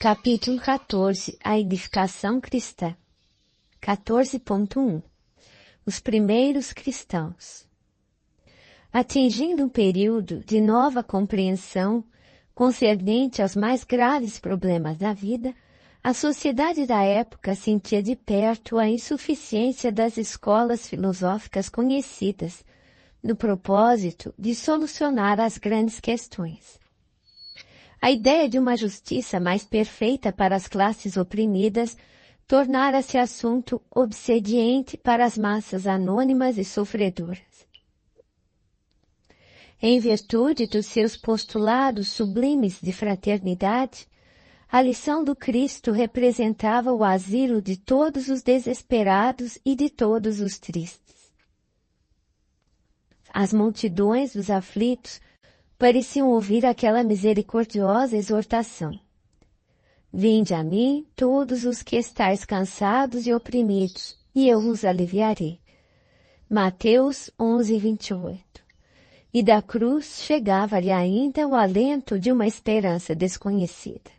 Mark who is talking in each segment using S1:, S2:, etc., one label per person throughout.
S1: Capítulo 14. A edificação cristã. 14.1. Os primeiros cristãos. Atingindo um período de nova compreensão concernente aos mais graves problemas da vida, a sociedade da época sentia de perto a insuficiência das escolas filosóficas conhecidas, no propósito de solucionar as grandes questões. A ideia de uma justiça mais perfeita para as classes oprimidas tornara-se assunto obsediente para as massas anônimas e sofredoras. Em virtude dos seus postulados sublimes de fraternidade, a lição do Cristo representava o asilo de todos os desesperados e de todos os tristes. As multidões dos aflitos pareciam ouvir aquela misericordiosa exortação. Vinde a mim, todos os que estáis cansados e oprimidos, e eu vos aliviarei. Mateus 11:28. E da cruz chegava-lhe ainda o alento de uma esperança desconhecida.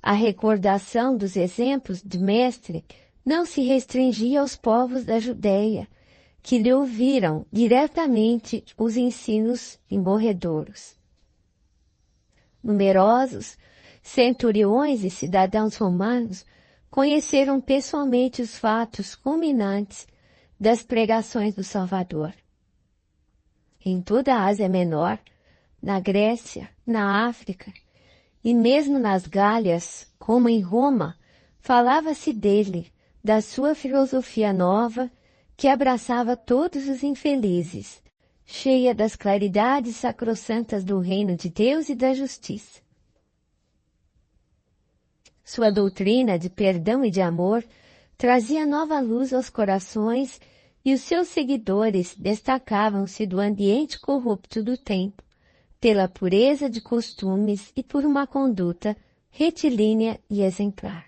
S1: A recordação dos exemplos de mestre não se restringia aos povos da Judeia, que lhe ouviram diretamente os ensinos emborredouros. Numerosos centuriões e cidadãos romanos conheceram pessoalmente os fatos culminantes das pregações do Salvador. Em toda a Ásia Menor, na Grécia, na África e mesmo nas Gálias, como em Roma, falava-se dele, da sua filosofia nova, que abraçava todos os infelizes, cheia das claridades sacrossantas do reino de Deus e da justiça. Sua doutrina de perdão e de amor trazia nova luz aos corações e os seus seguidores destacavam-se do ambiente corrupto do tempo, pela pureza de costumes e por uma conduta retilínea e exemplar.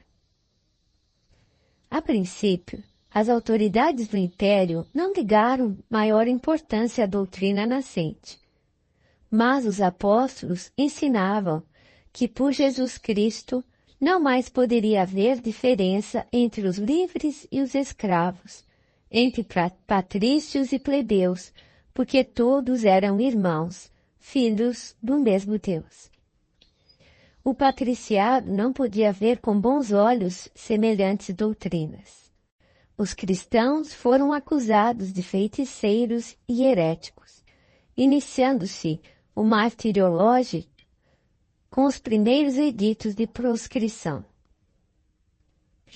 S1: A princípio, as autoridades do império não ligaram maior importância à doutrina nascente, mas os apóstolos ensinavam que por Jesus Cristo não mais poderia haver diferença entre os livres e os escravos, entre patrícios e plebeus, porque todos eram irmãos, filhos do mesmo Deus. O patriciado não podia ver com bons olhos semelhantes doutrinas. Os cristãos foram acusados de feiticeiros e heréticos, iniciando-se o martiriológico com os primeiros editos de proscrição.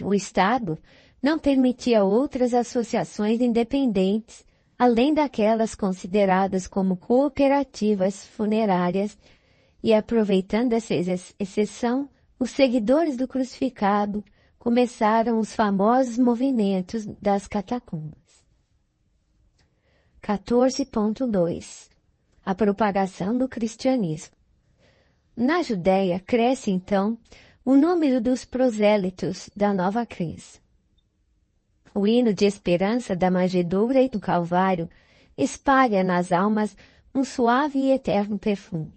S1: O Estado não permitia outras associações independentes, além daquelas consideradas como cooperativas funerárias, e aproveitando essa exceção, os seguidores do crucificado começaram os famosos movimentos das catacumbas. 14.2. A propagação do cristianismo. Na Judéia cresce, então, o número dos prosélitos da nova crença. O hino de esperança da manjedoura e do Calvário espalha nas almas um suave e eterno perfume.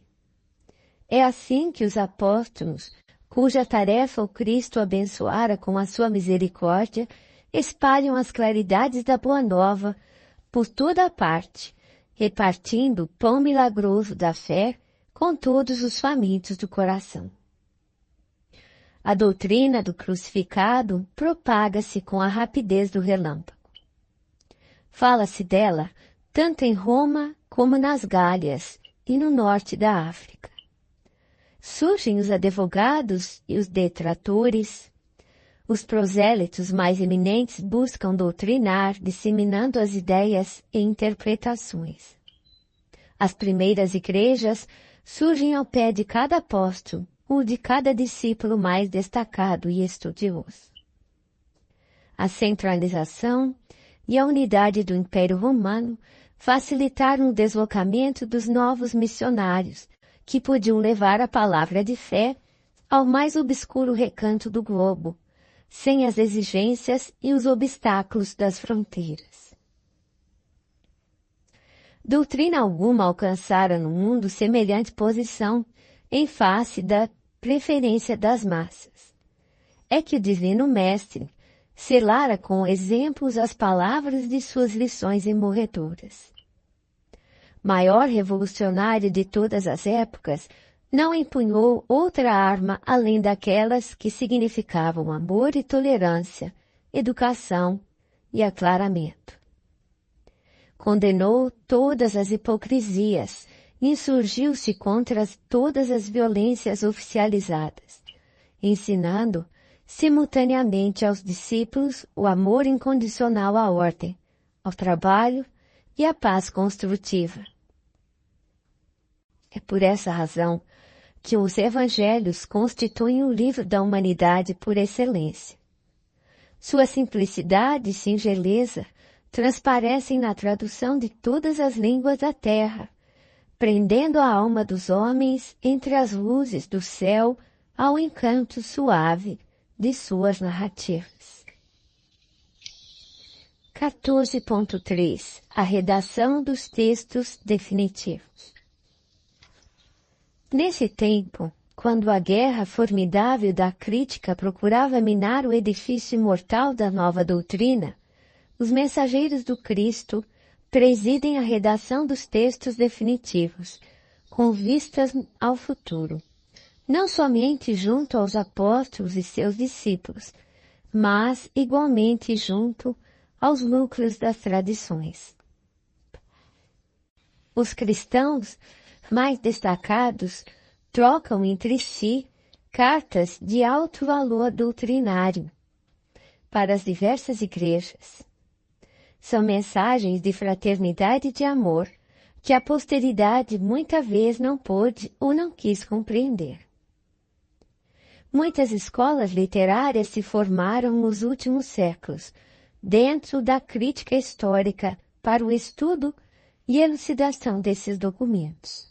S1: É assim que os apóstolos, cuja tarefa o Cristo abençoara com a sua misericórdia, espalham as claridades da Boa Nova por toda a parte, repartindo o pão milagroso da fé com todos os famintos do coração. A doutrina do crucificado propaga-se com a rapidez do relâmpago. Fala-se dela tanto em Roma como nas Gálias e no norte da África. Surgem os advogados e os detratores. Os prosélitos mais eminentes buscam doutrinar, disseminando as ideias e interpretações. As primeiras igrejas surgem ao pé de cada apóstolo ou de cada discípulo mais destacado e estudioso. A centralização e a unidade do Império Romano facilitaram o deslocamento dos novos missionários, que podiam levar a palavra de fé ao mais obscuro recanto do globo, sem as exigências e os obstáculos das fronteiras. Doutrina alguma alcançara no mundo semelhante posição em face da preferência das massas. É que o Divino Mestre selara com exemplos as palavras de suas lições imorredoras. Maior revolucionário de todas as épocas, não empunhou outra arma além daquelas que significavam amor e tolerância, educação e aclaramento. Condenou todas as hipocrisias, insurgiu-se contra todas as violências oficializadas, ensinando simultaneamente aos discípulos o amor incondicional à ordem, ao trabalho e à paz construtiva. É por essa razão que os Evangelhos constituem o livro da humanidade por excelência. Sua simplicidade e singeleza transparecem na tradução de todas as línguas da terra, prendendo a alma dos homens entre as luzes do céu ao encanto suave de suas narrativas. 14.3 A redação dos textos definitivos. Nesse tempo, quando a guerra formidável da crítica procurava minar o edifício imortal da nova doutrina, os mensageiros do Cristo presidem a redação dos textos definitivos, com vistas ao futuro, não somente junto aos apóstolos e seus discípulos, mas igualmente junto aos núcleos das tradições. Os cristãos mais destacados trocam entre si cartas de alto valor doutrinário para as diversas igrejas. São mensagens de fraternidade e de amor que a posteridade muita vez não pôde ou não quis compreender. Muitas escolas literárias se formaram nos últimos séculos, dentro da crítica histórica para o estudo e elucidação desses documentos.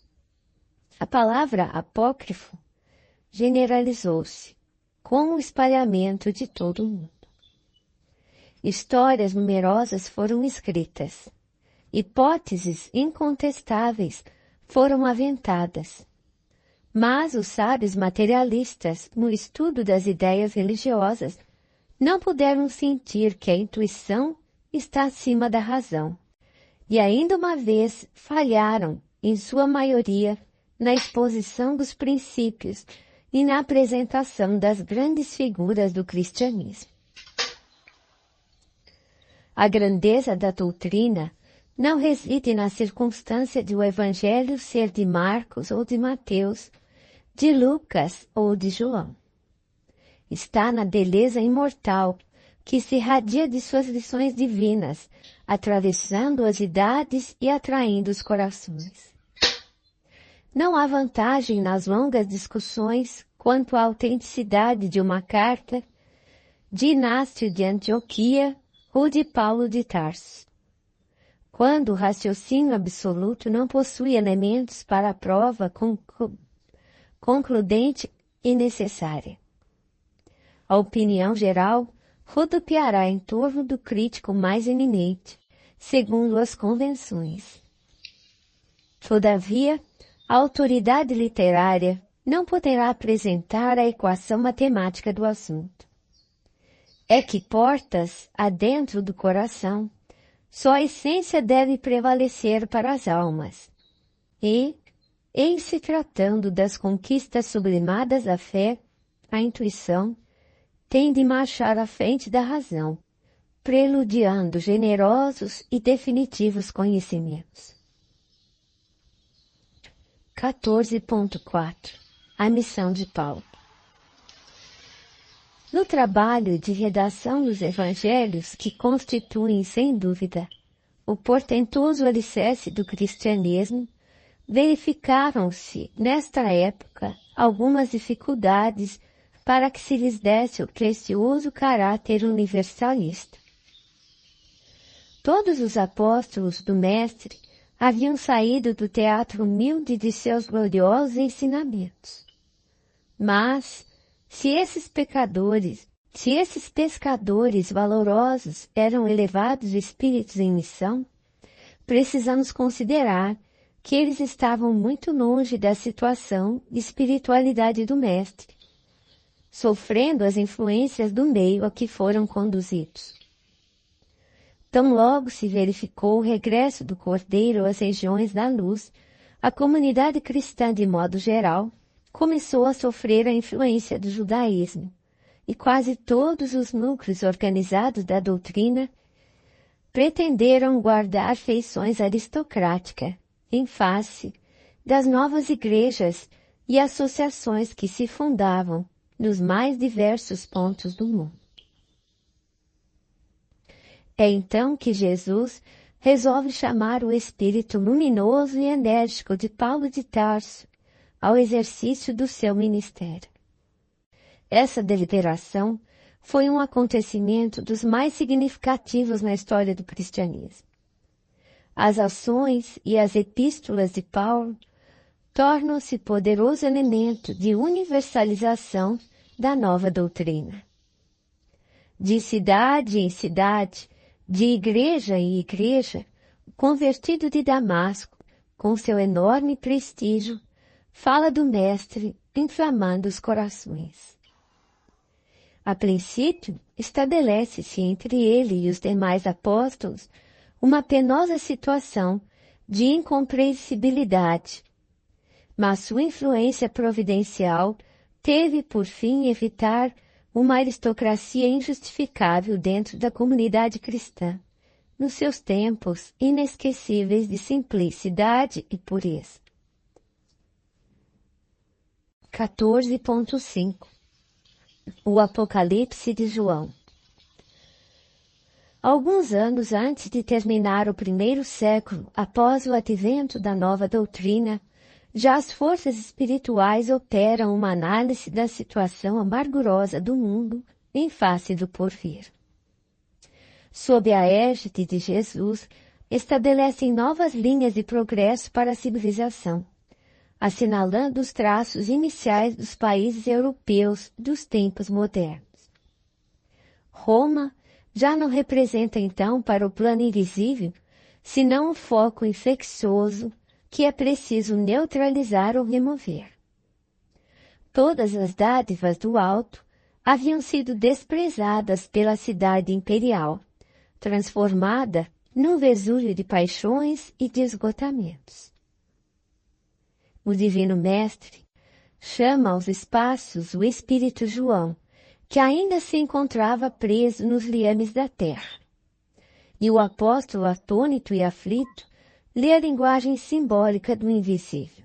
S1: A palavra apócrifo generalizou-se, com o espalhamento de todo o mundo. Histórias numerosas foram escritas, hipóteses incontestáveis foram aventadas, mas os sábios materialistas, no estudo das ideias religiosas, não puderam sentir que a intuição está acima da razão, e ainda uma vez falharam, em sua maioria, na exposição dos princípios e na apresentação das grandes figuras do cristianismo. A grandeza da doutrina não reside na circunstância de o Evangelho ser de Marcos ou de Mateus, de Lucas ou de João. Está na beleza imortal que se irradia de suas lições divinas, atravessando as idades e atraindo os corações. Não há vantagem nas longas discussões quanto à autenticidade de uma carta de Inácio de Antioquia ou de Paulo de Tarso, quando o raciocínio absoluto não possui elementos para a prova concludente e necessária. A opinião geral rodopiará em torno do crítico mais eminente, segundo as convenções. Todavia, a autoridade literária não poderá apresentar a equação matemática do assunto. É que portas adentro do coração, só a essência deve prevalecer para as almas. E, em se tratando das conquistas sublimadas da fé, a intuição tem de marchar à frente da razão, preludiando generosos e definitivos conhecimentos. 14.4 A missão de Paulo. No trabalho de redação dos Evangelhos, que constituem, sem dúvida, o portentoso alicerce do cristianismo, verificaram-se, nesta época, algumas dificuldades para que se lhes desse o precioso caráter universalista. Todos os apóstolos do Mestre haviam saído do teatro humilde de seus gloriosos ensinamentos. Mas, se esses pescadores valorosos eram elevados espíritos em missão, precisamos considerar que eles estavam muito longe da situação de espiritualidade do Mestre, sofrendo as influências do meio a que foram conduzidos. Tão logo se verificou o regresso do Cordeiro às regiões da luz, a comunidade cristã, de modo geral, começou a sofrer a influência do judaísmo, e quase todos os núcleos organizados da doutrina pretenderam guardar feições aristocráticas em face das novas igrejas e associações que se fundavam nos mais diversos pontos do mundo. É então que Jesus resolve chamar o espírito luminoso e enérgico de Paulo de Tarso ao exercício do seu ministério. Essa deliberação foi um acontecimento dos mais significativos na história do cristianismo. As ações e as epístolas de Paulo tornam-se poderoso elemento de universalização da nova doutrina. De cidade em cidade, de igreja em igreja, o convertido de Damasco, com seu enorme prestígio, fala do Mestre, inflamando os corações. A princípio, estabelece-se entre ele e os demais apóstolos uma penosa situação de incompreensibilidade, mas sua influência providencial teve por fim evitar uma aristocracia injustificável dentro da comunidade cristã, nos seus tempos inesquecíveis de simplicidade e pureza. 14.5 O Apocalipse de João. Alguns anos antes de terminar o primeiro século, após o advento da nova doutrina, já as forças espirituais operam uma análise da situação amargurosa do mundo em face do porvir. Sob a égide de Jesus, estabelecem novas linhas de progresso para a civilização, assinalando os traços iniciais dos países europeus dos tempos modernos. Roma já não representa então para o plano invisível, senão um foco infeccioso que é preciso neutralizar ou remover. Todas as dádivas do alto haviam sido desprezadas pela cidade imperial, transformada num Vesúvio de paixões e de esgotamentos. O Divino Mestre chama aos espaços o Espírito João, que ainda se encontrava preso nos liames da terra. E o apóstolo, atônito e aflito, lê a linguagem simbólica do invisível.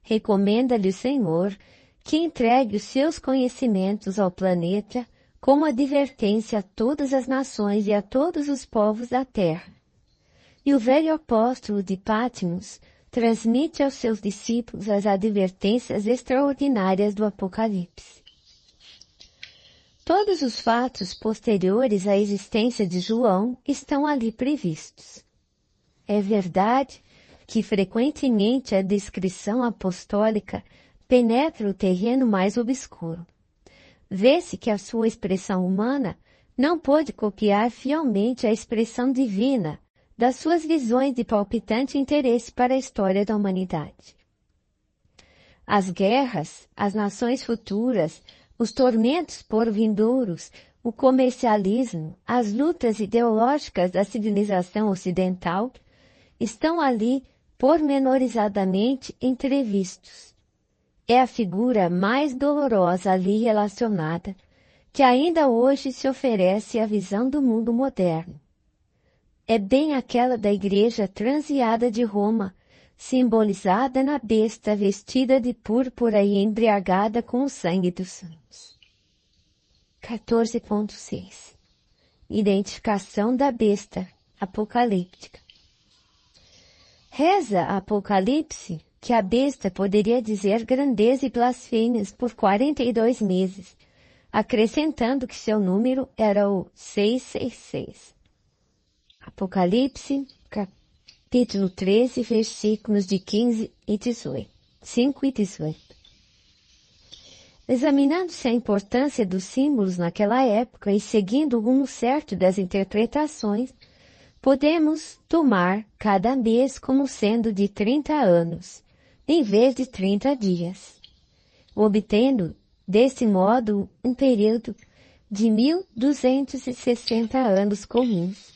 S1: Recomenda-lhe o Senhor que entregue os seus conhecimentos ao planeta como advertência a todas as nações e a todos os povos da terra. E o velho apóstolo de Patmos transmite aos seus discípulos as advertências extraordinárias do Apocalipse. Todos os fatos posteriores à existência de João estão ali previstos. É verdade que frequentemente a descrição apostólica penetra o terreno mais obscuro. Vê-se que a sua expressão humana não pôde copiar fielmente a expressão divina das suas visões de palpitante interesse para a história da humanidade. As guerras, as nações futuras, os tormentos por vindouros, o comercialismo, as lutas ideológicas da civilização ocidental estão ali pormenorizadamente entrevistos. É a figura mais dolorosa ali relacionada, que ainda hoje se oferece à visão do mundo moderno. É bem aquela da igreja transeada de Roma, simbolizada na besta vestida de púrpura e embriagada com o sangue dos santos. 14.6 Identificação da besta apocalíptica. Reza Apocalipse que a besta poderia dizer grandeza e blasfêmias por 42 meses, acrescentando que seu número era o 666. Apocalipse, capítulo 13, versículos de 15 e 18. 5 e 18. Examinando-se a importância dos símbolos naquela época e seguindo o rumo certo das interpretações, podemos tomar cada mês como sendo de 30 anos, em vez de 30 dias, obtendo, desse modo, um período de 1.260 anos comuns,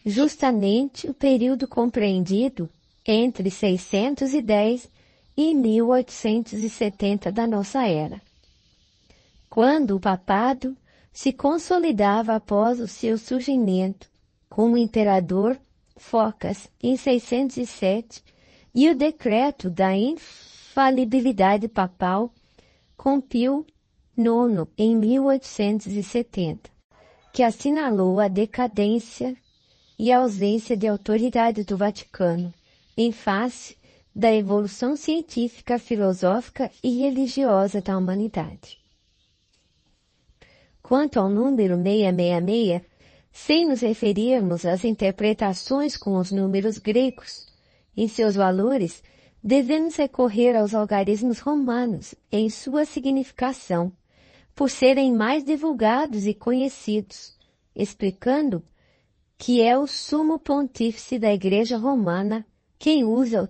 S1: justamente o período compreendido entre 610 e 1870 da nossa era, quando o papado se consolidava após o seu surgimento como imperador Focas em 607 e o decreto da infalibilidade papal com Pio IX em 1870, que assinalou a decadência e a ausência de autoridade do Vaticano em face da evolução científica, filosófica e religiosa da humanidade. Quanto ao número 666, sem nos referirmos às interpretações com os números gregos, em seus valores, devemos recorrer aos algarismos romanos em sua significação, por serem mais divulgados e conhecidos, explicando que é o sumo pontífice da Igreja Romana quem usa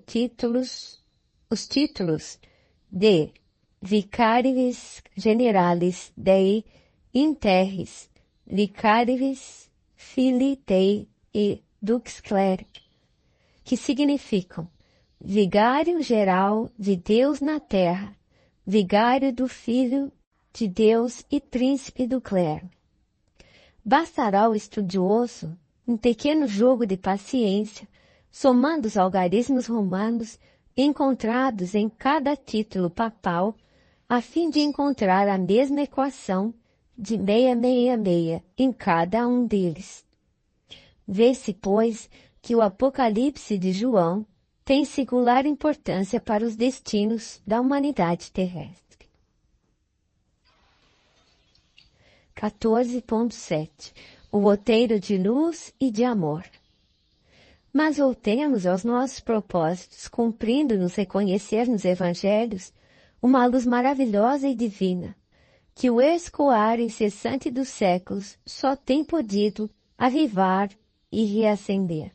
S1: os títulos de Vicariis Generalis Dei Interris, Vicariis Filii Dei e Dux Clerici, que significam Vigário geral de Deus na terra, Vigário do Filho de Deus e Príncipe do clero. Bastará ao estudioso um pequeno jogo de paciência, somando os algarismos romanos encontrados em cada título papal, a fim de encontrar a mesma equação de 666 em cada um deles. Vê-se, pois, que o Apocalipse de João tem singular importância para os destinos da humanidade terrestre. 14.7 O roteiro de luz e de amor. Mas voltemos aos nossos propósitos, cumprindo-nos reconhecer nos evangelhos uma luz maravilhosa e divina, que o escoar incessante dos séculos só tem podido avivar e reacender.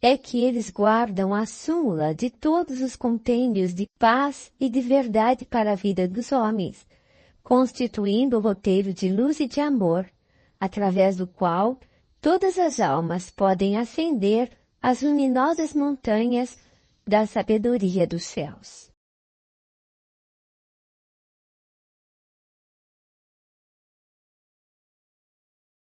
S1: É que eles guardam a súmula de todos os compêndios de paz e de verdade para a vida dos homens, constituindo o roteiro de luz e de amor, através do qual todas as almas podem ascender às luminosas montanhas da sabedoria dos céus.